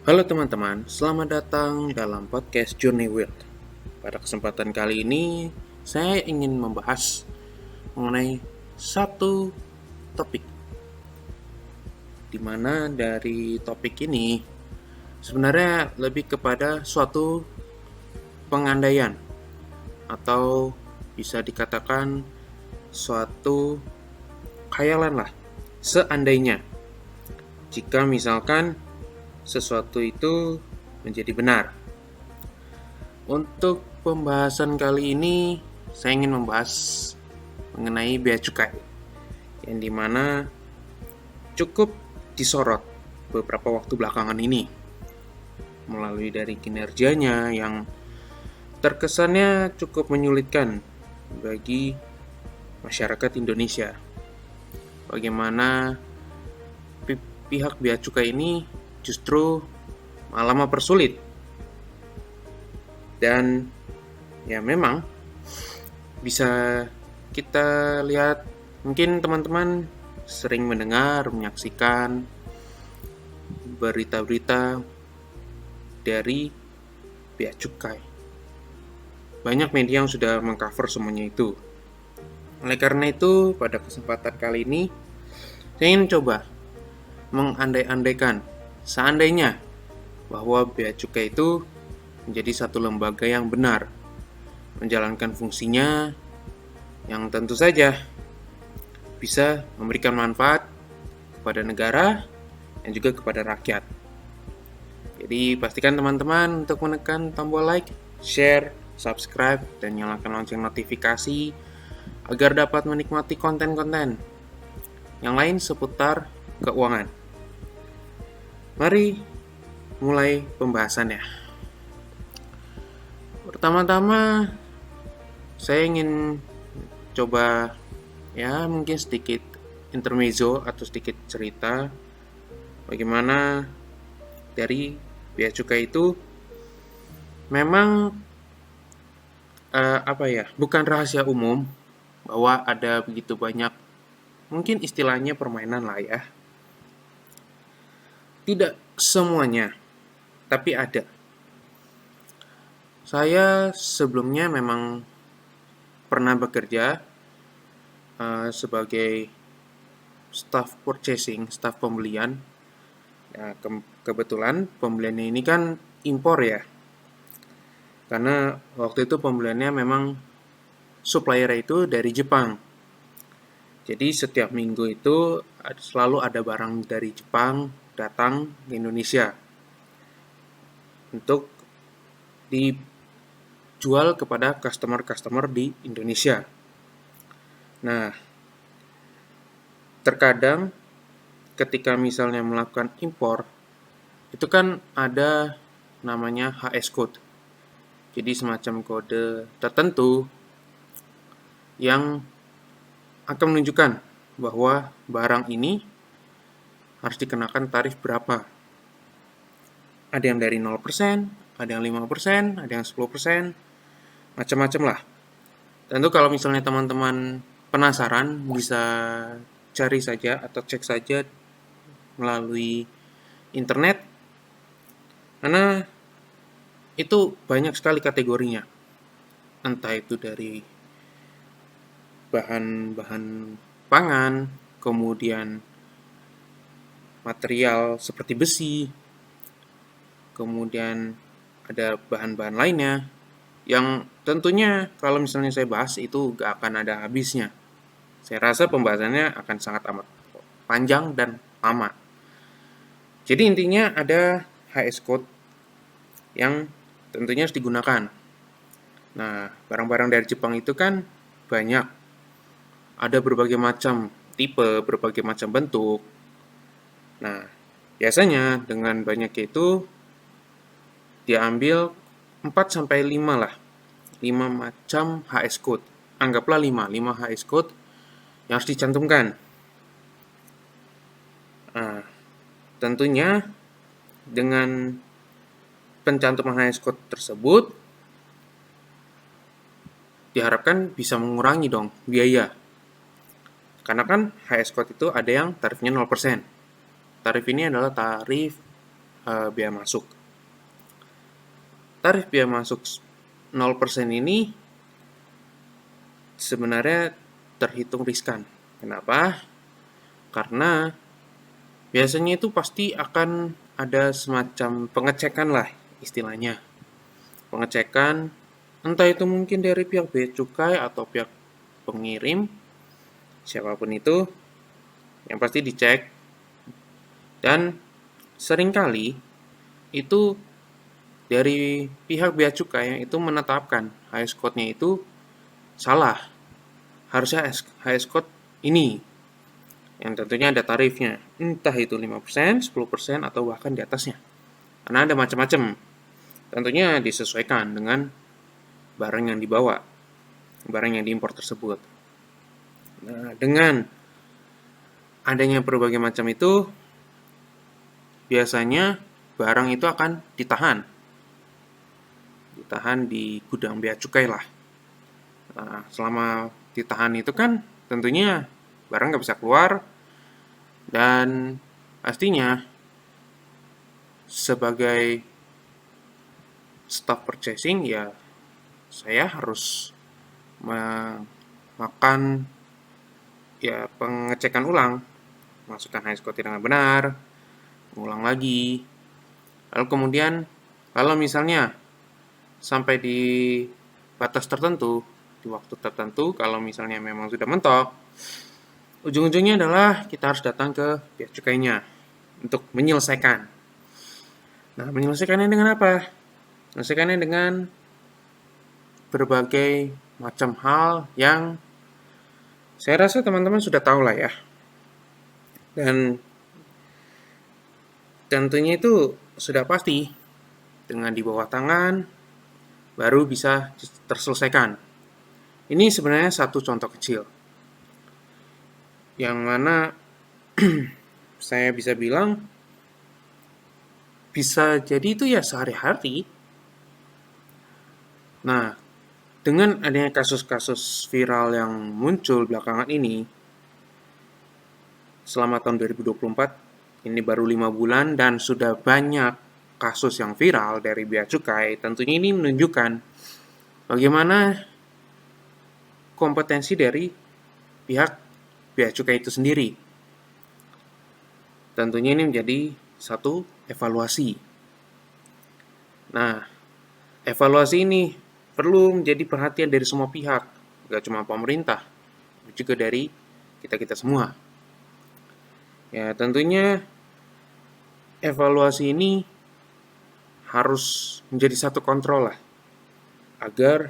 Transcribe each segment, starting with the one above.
Halo teman-teman, selamat datang dalam podcast Journey World. Pada kesempatan kali ini, saya ingin membahas mengenai satu topik, di mana dari topik ini sebenarnya lebih kepada suatu pengandaian atau bisa dikatakan suatu khayalan lah. Seandainya, jika misalkan sesuatu itu menjadi benar. Untuk pembahasan kali ini, saya ingin membahas mengenai bea cukai, yang dimana cukup disorot beberapa waktu belakangan ini, melalui dari kinerjanya yang terkesannya cukup menyulitkan bagi masyarakat Indonesia. Bagaimana pihak bea cukai ini justru malah mempersulit. Dan ya memang bisa kita lihat, mungkin teman-teman sering mendengar, menyaksikan berita-berita dari bea cukai. Banyak media yang sudah mengcover semuanya itu. Oleh karena itu, pada kesempatan kali ini, saya ingin coba mengandai-andaikan, seandainya bahwa bea cukai itu menjadi satu lembaga yang benar, menjalankan fungsinya yang tentu saja bisa memberikan manfaat kepada negara dan juga kepada rakyat. Jadi pastikan teman-teman untuk menekan tombol like, share, subscribe, dan nyalakan lonceng notifikasi agar dapat menikmati konten-konten yang lain seputar keuangan. Mari mulai pembahasannya. Pertama-tama saya ingin coba mungkin sedikit intermezzo atau sedikit cerita bagaimana dari bea cukai itu memang bukan rahasia umum bahwa ada begitu banyak, mungkin istilahnya permainan lah ya. Tidak semuanya, tapi ada. Saya sebelumnya memang pernah bekerja sebagai staff purchasing, staff pembelian. Ya, kebetulan pembeliannya ini kan impor ya. Karena waktu itu pembeliannya memang supplier itu dari Jepang. Jadi setiap minggu itu selalu ada barang dari Jepang datang ke Indonesia untuk dijual kepada customer-customer di Indonesia. Nah, terkadang ketika misalnya melakukan impor, itu kan ada namanya HS code. Jadi semacam kode tertentu yang akan menunjukkan bahwa barang ini harus dikenakan tarif berapa. Ada yang dari 0%, ada yang 5%, ada yang 10%, macam-macam lah. Tentu kalau misalnya teman-teman penasaran, bisa cari saja atau cek saja melalui internet, karena itu banyak sekali kategorinya. Entah itu dari bahan-bahan pangan, kemudian material seperti besi, kemudian ada bahan-bahan lainnya yang tentunya kalau misalnya saya bahas itu gak akan ada habisnya. Saya rasa pembahasannya akan sangat amat panjang dan lama. Jadi intinya ada HS code yang tentunya harus digunakan. Nah, barang-barang dari Jepang itu kan banyak. Ada berbagai macam tipe, berbagai macam bentuk. Nah, biasanya dengan banyaknya itu dia ambil 4 sampai 5 lah. 5 macam HS code. Anggaplah 5 HS code yang harus dicantumkan. Nah, tentunya dengan pencantuman HS code tersebut diharapkan bisa mengurangi dong biaya. Karena kan HS code itu ada yang tarifnya 0%. Tarif ini adalah tarif biaya masuk. Tarif biaya masuk 0% ini sebenarnya terhitung riskan. Kenapa? Karena biasanya itu pasti akan ada semacam pengecekan lah istilahnya. Pengecekan entah itu mungkin dari pihak bea cukai atau pihak pengirim, siapapun itu, yang pasti dicek. Dan seringkali itu dari pihak bea cukai yang itu menetapkan highest code-nya itu salah. Harusnya highest code ini, yang tentunya ada tarifnya, entah itu 5%, 10%, atau bahkan di atasnya. Karena ada macam-macam. Tentunya disesuaikan dengan barang yang dibawa, barang yang diimpor tersebut. Nah, dengan adanya berbagai macam itu, biasanya barang itu akan ditahan di gudang bea cukai lah. Nah, selama ditahan itu kan tentunya barang nggak bisa keluar, dan pastinya sebagai staff purchasing ya saya harus melakukan ya pengecekan ulang, masukkan highest code dengan benar, ulang lagi. Lalu kemudian kalau misalnya sampai di batas tertentu, di waktu tertentu, kalau misalnya memang sudah mentok, ujung-ujungnya adalah kita harus datang ke bea cukainya untuk menyelesaikan. Nah, menyelesaikannya dengan apa? Menyelesaikannya dengan berbagai macam hal yang saya rasa teman-teman sudah tahu lah ya. Dan tentunya itu sudah pasti dengan di bawah tangan baru bisa terselesaikan. Ini sebenarnya satu contoh kecil yang mana saya bisa bilang bisa jadi itu ya sehari-hari. Nah, dengan adanya kasus-kasus viral yang muncul belakangan ini, selama tahun 2024, ini baru 5 bulan dan sudah banyak kasus yang viral dari bea cukai, tentunya ini menunjukkan bagaimana kompetensi dari pihak bea cukai itu sendiri. Tentunya ini menjadi satu evaluasi. Nah, evaluasi ini perlu menjadi perhatian dari semua pihak, gak cuma pemerintah, juga dari kita-kita semua. Ya, tentunya evaluasi ini harus menjadi satu kontrol lah, agar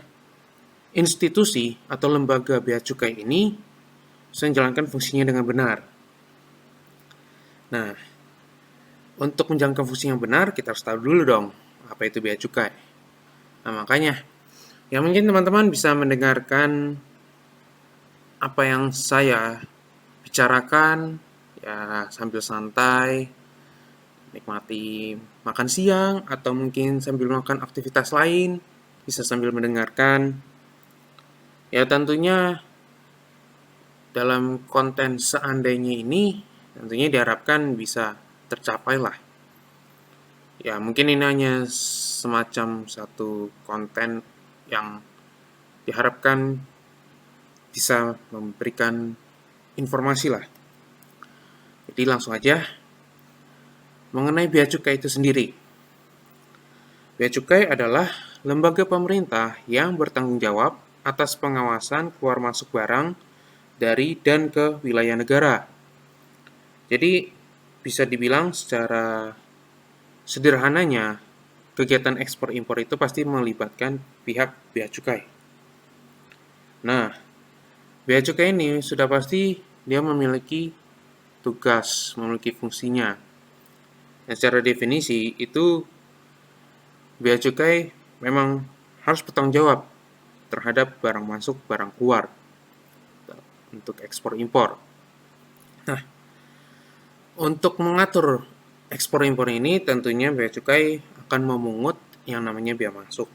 institusi atau lembaga bea cukai ini bisa menjalankan fungsinya dengan benar. Nah, untuk menjalankan fungsi yang benar, kita harus tahu dulu dong, apa itu bea cukai. Nah, makanya, ya mungkin teman-teman bisa mendengarkan apa yang saya bicarakan, ya sambil santai, nikmati makan siang, atau mungkin sambil melakukan aktivitas lain, bisa sambil mendengarkan. Ya tentunya dalam konten seandainya ini, tentunya diharapkan bisa tercapai lah. Ya mungkin ini hanya semacam satu konten yang diharapkan bisa memberikan informasi lah. Jadi langsung aja mengenai bea cukai itu sendiri. Bea cukai adalah lembaga pemerintah yang bertanggung jawab atas pengawasan keluar masuk barang dari dan ke wilayah negara. Jadi bisa dibilang secara sederhananya, kegiatan ekspor impor itu pasti melibatkan pihak bea cukai. Nah, bea cukai ini sudah pasti dia memiliki tugas, memiliki fungsinya. Dan secara definisi itu bea cukai memang harus bertanggung jawab terhadap barang masuk, barang keluar untuk ekspor impor. Nah, untuk mengatur ekspor impor ini tentunya bea cukai akan memungut yang namanya bea masuk.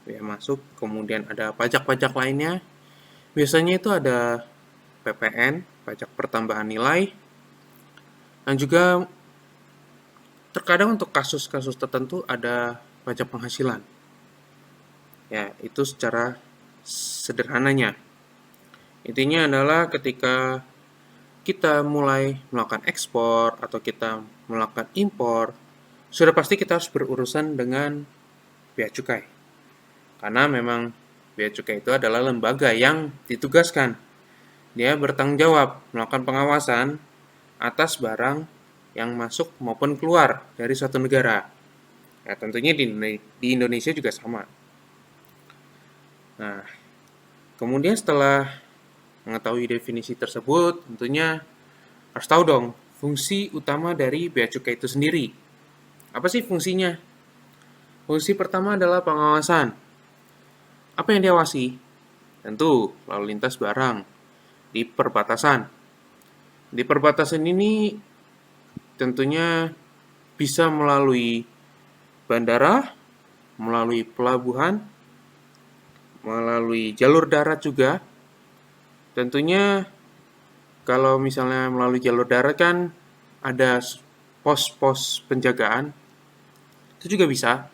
Bea masuk, kemudian ada pajak-pajak lainnya. Biasanya itu ada PPN, pajak pertambahan nilai, dan juga terkadang untuk kasus-kasus tertentu ada pajak penghasilan. Ya, itu secara sederhananya. Intinya adalah ketika kita mulai melakukan ekspor atau kita melakukan impor, sudah pasti kita harus berurusan dengan bea cukai. Karena memang bea cukai itu adalah lembaga yang ditugaskan. Dia bertanggung jawab melakukan pengawasan atas barang yang masuk maupun keluar dari suatu negara. Ya, tentunya di Indonesia juga sama. Nah, kemudian setelah mengetahui definisi tersebut, tentunya harus tahu dong fungsi utama dari bea cukai itu sendiri. Apa sih fungsinya? Fungsi pertama adalah pengawasan. Apa yang diawasi? Tentu lalu lintas barang di perbatasan. Di perbatasan ini tentunya bisa melalui bandara, melalui pelabuhan, melalui jalur darat juga. Tentunya kalau misalnya melalui jalur darat kan ada pos-pos penjagaan, itu juga bisa.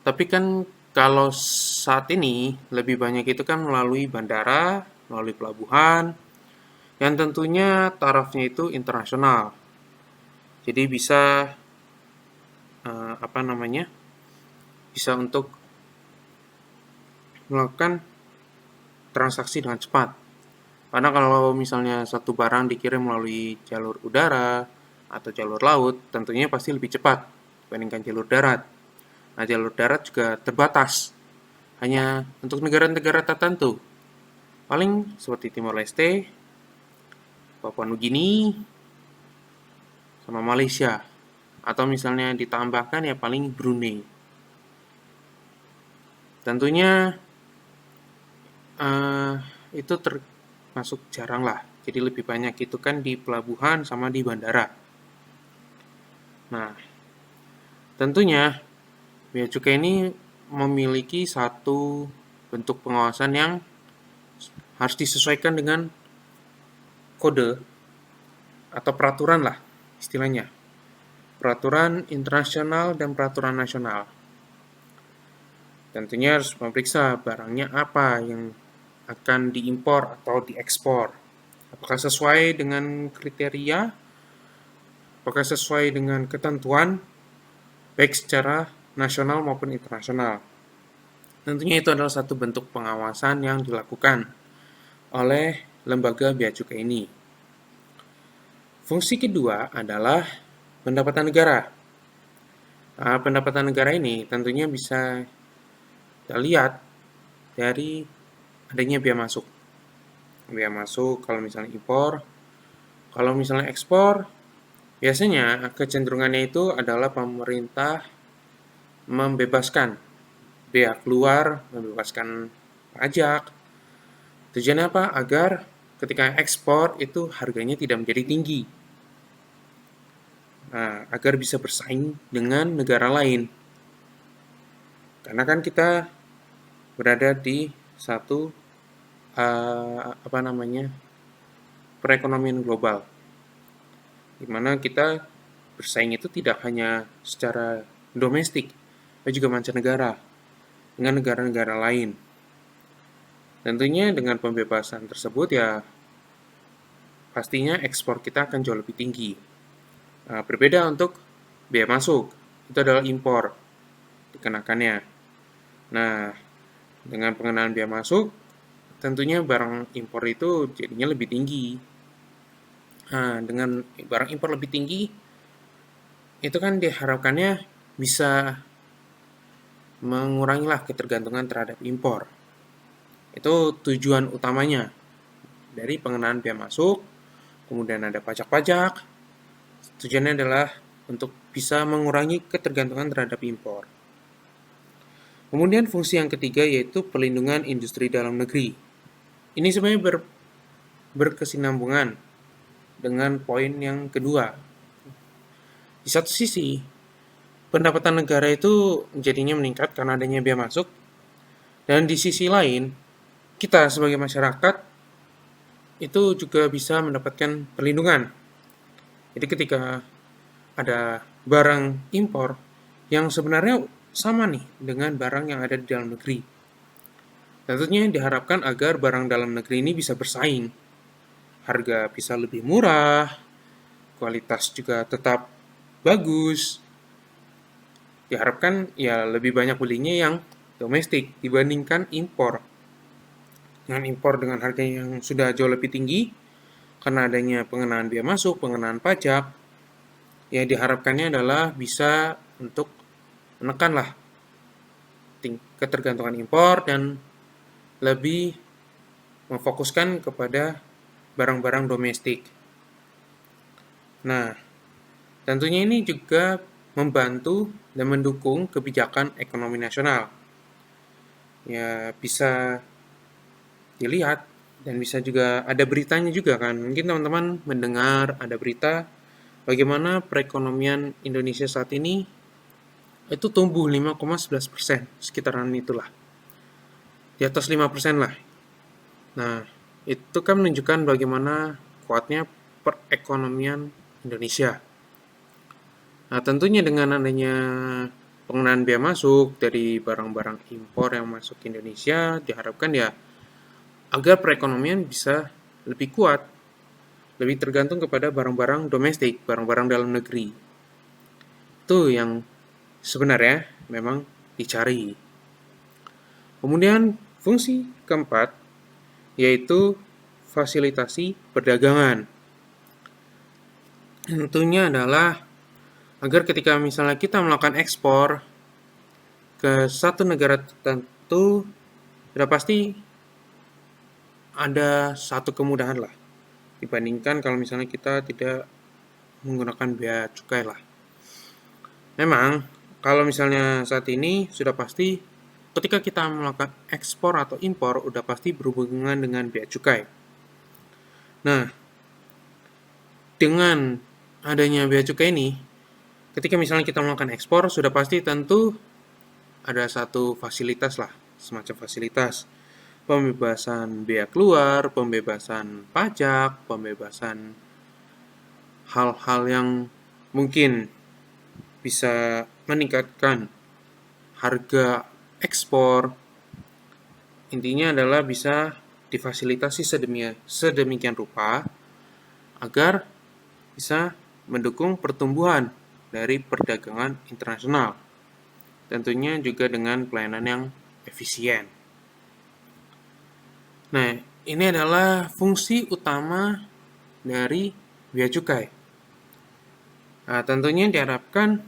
Tapi kan kalau saat ini lebih banyak itu kan melalui bandara, melalui pelabuhan, yang tentunya tarafnya itu internasional. Jadi bisa bisa untuk melakukan transaksi dengan cepat. Karena kalau misalnya satu barang dikirim melalui jalur udara atau jalur laut, tentunya pasti lebih cepat dibandingkan jalur darat. Nah, jalur darat juga terbatas, hanya untuk negara-negara tertentu. Paling seperti Timor Leste, Papua Nugini, sama Malaysia. Atau misalnya ditambahkan ya paling Brunei. Tentunya itu termasuk jarang lah. Jadi lebih banyak itu kan di pelabuhan sama di bandara. Nah, tentunya bea cukai ini memiliki satu bentuk pengawasan yang harus disesuaikan dengan kode atau peraturan lah istilahnya. Peraturan internasional dan peraturan nasional. Tentunya harus memeriksa barangnya apa yang akan diimpor atau diekspor. Apakah sesuai dengan kriteria? Apakah sesuai dengan ketentuan baik secara nasional maupun internasional? Tentunya itu adalah satu bentuk pengawasan yang dilakukan oleh lembaga bea cukai ini. Fungsi kedua adalah pendapatan negara. Pendapatan negara ini tentunya bisa kita lihat dari adanya bea masuk. Bea masuk kalau misalnya impor, kalau misalnya ekspor, biasanya kecenderungannya itu adalah pemerintah membebaskan bea keluar, membebaskan pajak. Tujuannya apa? Agar ketika ekspor itu harganya tidak menjadi tinggi. Nah, agar bisa bersaing dengan negara lain. Karena kan kita berada di satu perekonomian global, di mana kita bersaing itu tidak hanya secara domestik, tapi juga mancanegara dengan negara-negara lain. Tentunya dengan pembebasan tersebut ya pastinya ekspor kita akan jauh lebih tinggi. Berbeda untuk bea masuk, itu adalah impor dikenakannya. Nah, dengan pengenaan bea masuk, tentunya barang impor itu jadinya lebih tinggi. Nah, dengan barang impor lebih tinggi, itu kan diharapkannya bisa mengurangilah ketergantungan terhadap impor. Itu tujuan utamanya dari pengenaan bea masuk, kemudian ada pajak-pajak. Tujuannya adalah untuk bisa mengurangi ketergantungan terhadap impor. Kemudian fungsi yang ketiga yaitu perlindungan industri dalam negeri. Ini sebenarnya berkesinambungan dengan poin yang kedua. Di satu sisi, pendapatan negara itu jadinya meningkat karena adanya bea masuk. Dan di sisi lain, kita sebagai masyarakat itu juga bisa mendapatkan perlindungan. Jadi ketika ada barang impor yang sebenarnya sama nih dengan barang yang ada di dalam negeri. Tentunya diharapkan agar barang dalam negeri ini bisa bersaing. Harga bisa lebih murah, kualitas juga tetap bagus. Diharapkan ya lebih banyak belinya yang domestik dibandingkan impor. Dengan impor dengan harga yang sudah jauh lebih tinggi, karena adanya pengenaan biaya masuk, pengenaan pajak, ya diharapkannya adalah bisa untuk menekanlah ketergantungan impor dan lebih memfokuskan kepada barang-barang domestik. Nah, tentunya ini juga membantu dan mendukung kebijakan ekonomi nasional. Ya, bisa dilihat dan bisa juga ada beritanya juga kan. Mungkin teman-teman mendengar ada berita bagaimana perekonomian Indonesia saat ini itu tumbuh 5,11%, sekitaran itulah. Di atas 5% lah. Nah, itu kan menunjukkan bagaimana kuatnya perekonomian Indonesia. Nah, tentunya dengan adanya pengenaan biaya masuk dari barang-barang impor yang masuk ke Indonesia, diharapkan ya agar perekonomian bisa lebih kuat, lebih tergantung kepada barang-barang domestik, barang-barang dalam negeri. Itu yang sebenarnya memang dicari. Kemudian fungsi keempat yaitu fasilitasi perdagangan. Tentunya adalah agar ketika misalnya kita melakukan ekspor ke satu negara tertentu, sudah pasti ada satu kemudahan lah dibandingkan kalau misalnya kita tidak menggunakan bea cukai lah. Memang kalau misalnya saat ini sudah pasti ketika kita melakukan ekspor atau impor udah pasti berhubungan dengan bea cukai. Nah, dengan adanya bea cukai ini, ketika misalnya kita melakukan ekspor sudah pasti tentu ada satu fasilitas lah, semacam fasilitas pembebasan bea keluar, pembebasan pajak, pembebasan hal-hal yang mungkin bisa meningkatkan harga ekspor. Intinya adalah bisa difasilitasi sedemikian rupa agar bisa mendukung pertumbuhan dari perdagangan internasional. Tentunya juga dengan pelayanan yang efisien. Nah, ini adalah fungsi utama dari bea cukai. Nah, tentunya diharapkan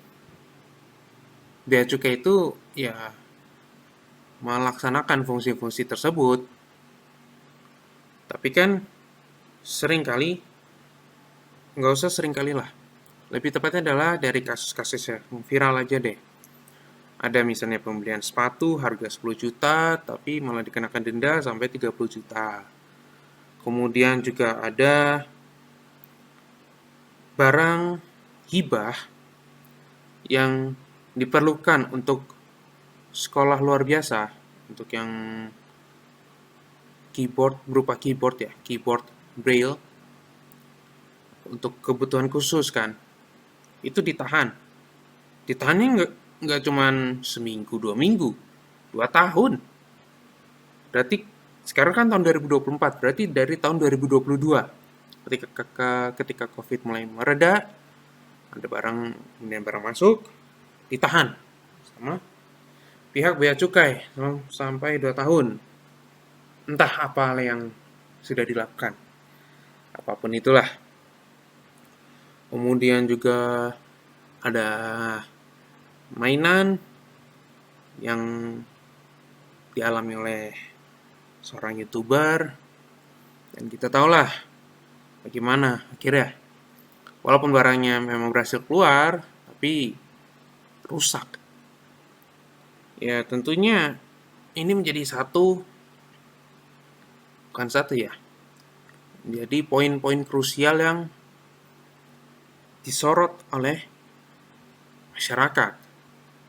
bea cukai itu ya melaksanakan fungsi-fungsi tersebut. Tapi kan seringkali, nggak usah seringkali lah. Lebih tepatnya adalah dari kasus-kasus yang viral aja deh. Ada misalnya pembelian sepatu harga 10 juta, tapi malah dikenakan denda sampai 30 juta. Kemudian juga ada barang hibah yang diperlukan untuk sekolah luar biasa, untuk yang keyboard berupa keyboard ya, keyboard braille, untuk kebutuhan khusus kan, itu ditahan. Ditahannya nggak cuman seminggu, 2 minggu, 2 tahun. Berarti sekarang kan tahun 2024, berarti dari tahun 2022 ketika COVID mulai mereda, ada barang masuk, ditahan sama pihak bea cukai sampai 2 tahun. Entah apa yang sudah dilakukan. Apapun itulah. Kemudian juga ada mainan yang dialami oleh seorang YouTuber, dan kita tahulah bagaimana akhirnya. Walaupun barangnya memang berhasil keluar, tapi rusak. Ya tentunya ini menjadi bukan satu ya. Jadi poin-poin krusial yang disorot oleh masyarakat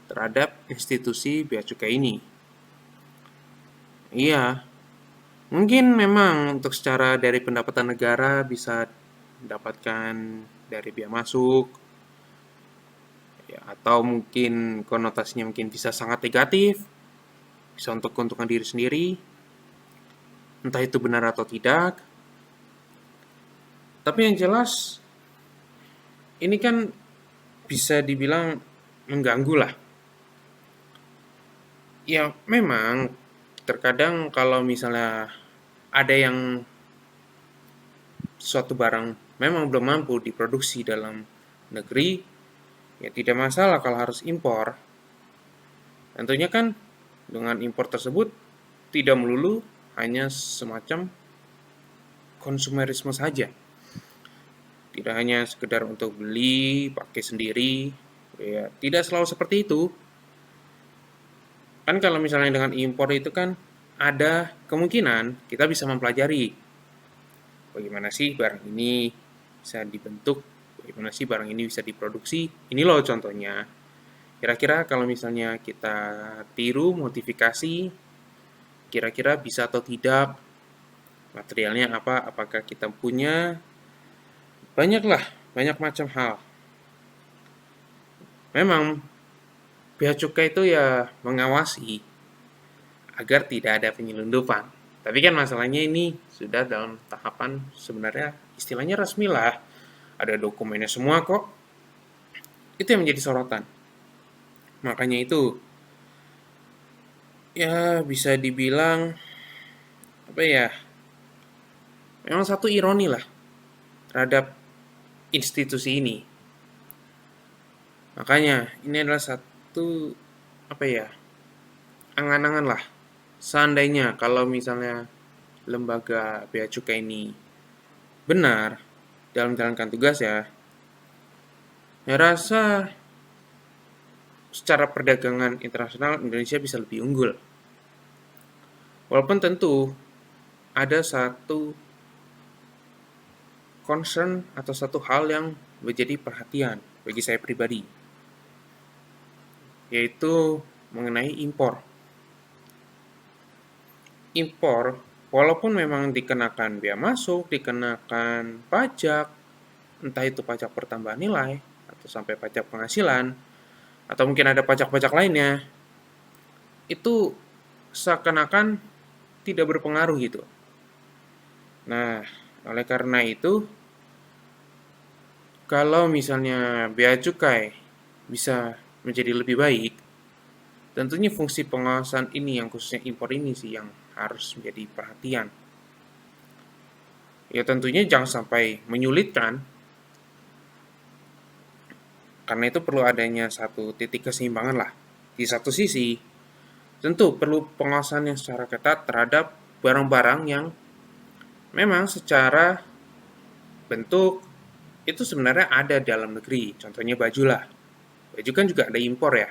terhadap institusi bea cukai ini. Iya, mungkin memang untuk secara dari pendapatan negara bisa mendapatkan dari bea masuk, atau mungkin konotasinya mungkin bisa sangat negatif, bisa untuk keuntungan diri sendiri, entah itu benar atau tidak. Tapi yang jelas ini kan bisa dibilang mengganggu lah. Ya memang terkadang kalau misalnya ada yang suatu barang memang belum mampu diproduksi dalam negeri, ya tidak masalah kalau harus impor. Tentunya kan dengan impor tersebut tidak melulu hanya semacam konsumerisme saja. Tidak hanya sekedar untuk beli, pakai sendiri, ya tidak selalu seperti itu. Kan kalau misalnya dengan impor itu kan ada kemungkinan kita bisa mempelajari bagaimana sih barang ini bisa dibentuk, bagaimana sih barang ini bisa diproduksi. Ini loh contohnya. Kira-kira kalau misalnya kita tiru, modifikasi, kira-kira bisa atau tidak, materialnya apa, apakah kita punya, banyak macam hal. Memang bea cukai itu ya mengawasi agar tidak ada penyelundupan. Tapi kan masalahnya ini sudah dalam tahapan sebenarnya istilahnya resmi lah. Ada dokumennya semua kok. Itu yang menjadi sorotan. Makanya itu ya bisa dibilang apa ya? Memang satu ironi lah terhadap institusi ini. Makanya ini adalah satu apa ya? Angan-angan lah. Seandainya kalau misalnya lembaga bea cukai ini benar dalam menjalankan tugas ya, saya rasa secara perdagangan internasional Indonesia bisa lebih unggul. Walaupun tentu ada satu concern atau satu hal yang menjadi perhatian bagi saya pribadi, yaitu mengenai impor. Impor, walaupun memang dikenakan bea masuk, dikenakan pajak, entah itu pajak pertambahan nilai, atau sampai pajak penghasilan, atau mungkin ada pajak-pajak lainnya, itu seakan-akan tidak berpengaruh gitu. Nah, oleh karena itu, kalau misalnya bea cukai bisa menjadi lebih baik, tentunya fungsi pengawasan ini yang khususnya impor ini sih yang harus menjadi perhatian. Ya tentunya jangan sampai menyulitkan, karena itu perlu adanya satu titik keseimbangan lah. Di satu sisi, tentu perlu pengawasan yang secara ketat terhadap barang-barang yang memang secara bentuk itu sebenarnya ada dalam negeri. Contohnya baju lah. Baju kan juga ada impor ya.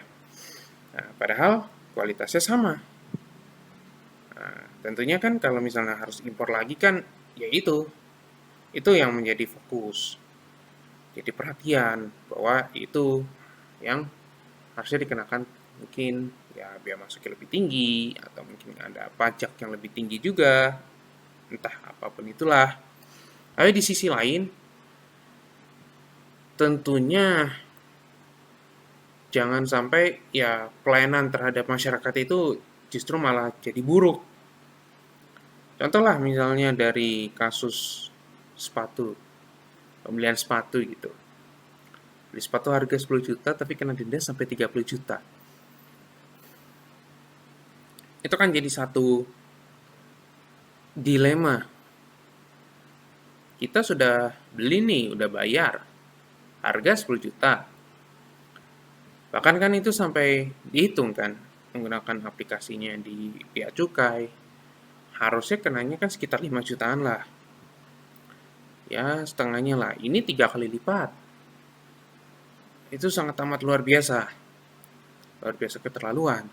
Nah, padahal kualitasnya sama. Nah, tentunya kan kalau misalnya harus impor lagi kan ya itu yang menjadi fokus. Jadi perhatian bahwa itu yang harusnya dikenakan mungkin ya biaya masuknya lebih tinggi atau mungkin ada pajak yang lebih tinggi juga, entah apapun itulah. Tapi di sisi lain tentunya jangan sampai ya pelayanan terhadap masyarakat itu justru malah jadi buruk. Contoh lah misalnya dari kasus sepatu, pembelian sepatu gitu. Beli sepatu harga 10 juta tapi kena denda sampai 30 juta. Itu kan jadi satu dilema. Kita sudah beli nih, udah bayar. Harga 10 juta. Bahkan kan itu sampai dihitung kan menggunakan aplikasinya di Bea Cukai. Harusnya kenanya kan sekitar 5 jutaan lah. Ya, setengahnya lah. Ini 3 kali lipat. Itu sangat amat luar biasa. Luar biasa keterlaluan.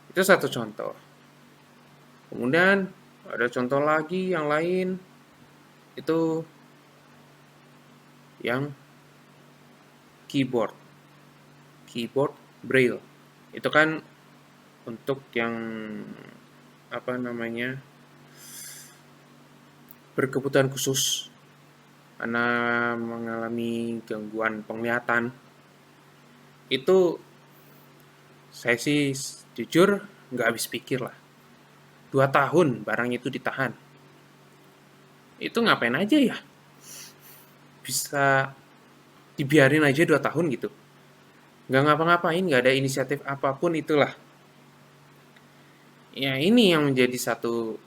Itu satu contoh. Kemudian ada contoh lagi yang lain itu yang keyboard braille. Itu kan untuk yang apa namanya berkebutuhan khusus karena mengalami gangguan penglihatan. itu saya sih jujur nggak habis pikir lah. 2 tahun barang itu ditahan. Itu ngapain aja ya? Bisa dibiarin aja 2 tahun gitu. Nggak ngapa-ngapain, nggak ada inisiatif apapun itulah. Ya ini yang menjadi satu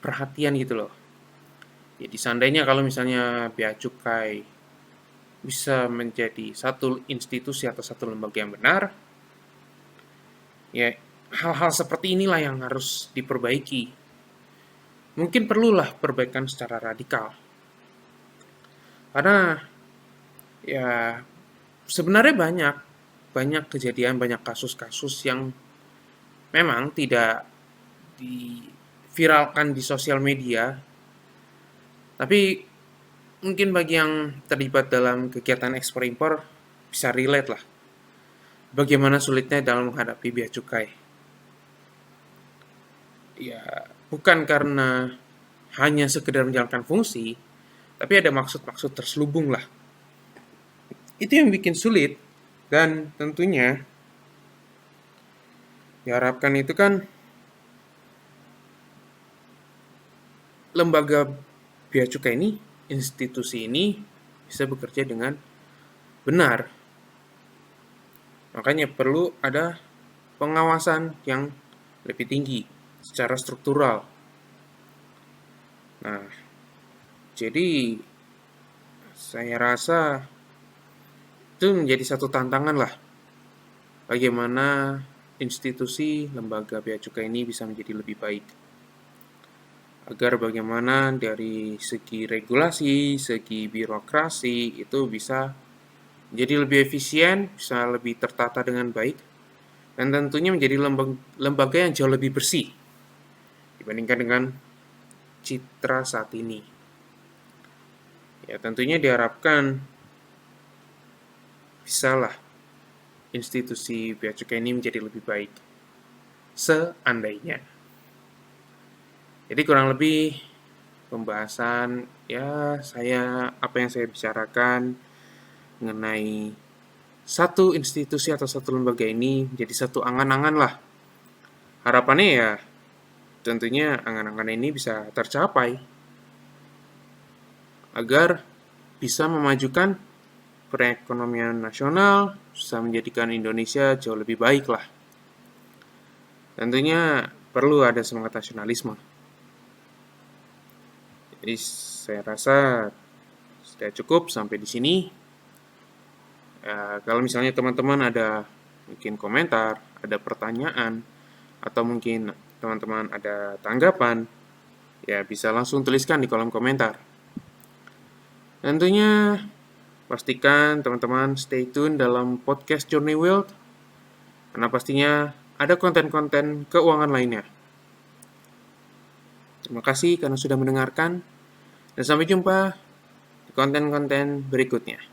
perhatian gitu loh. Jadi seandainya kalau misalnya Bea Cukai bisa menjadi satu institusi atau satu lembaga yang benar, ya hal-hal seperti inilah yang harus diperbaiki. Mungkin perlulah perbaikan secara radikal. Karena ya sebenarnya banyak kejadian, banyak kasus-kasus yang memang tidak diviralkan di sosial media, tapi mungkin bagi yang terlibat dalam kegiatan ekspor impor bisa relate lah bagaimana sulitnya dalam menghadapi bea cukai. Ya, bukan karena hanya sekedar menjalankan fungsi, tapi ada maksud-maksud terselubung lah. Itu yang bikin sulit, dan tentunya diharapkan itu kan lembaga bea cukai ini, institusi ini bisa bekerja dengan benar. Makanya perlu ada pengawasan yang lebih tinggi secara struktural. Nah, jadi saya rasa itu menjadi satu tantangan lah bagaimana institusi lembaga bea cukai ini bisa menjadi lebih baik. Agar bagaimana dari segi regulasi, segi birokrasi itu bisa menjadi lebih efisien, bisa lebih tertata dengan baik, dan tentunya menjadi lembaga yang jauh lebih bersih dibandingkan dengan citra saat ini. Ya tentunya diharapkan bisalah institusi bea cukai ini menjadi lebih baik seandainya. Jadi kurang lebih pembahasan ya apa yang saya bicarakan mengenai satu institusi atau satu lembaga ini menjadi satu angan-angan lah. Harapannya ya tentunya angan-angan ini bisa tercapai agar bisa memajukan perekonomian nasional, bisa menjadikan Indonesia jauh lebih baik lah. Tentunya perlu ada semangat nasionalisme. Jadi saya rasa sudah cukup sampai di sini. Ya, kalau misalnya teman-teman ada mungkin komentar, ada pertanyaan, atau mungkin teman-teman ada tanggapan, ya bisa langsung tuliskan di kolom komentar. Tentunya pastikan teman-teman stay tune dalam podcast Journey Wealth, karena pastinya ada konten-konten keuangan lainnya. Terima kasih karena sudah mendengarkan, dan sampai jumpa di konten-konten berikutnya.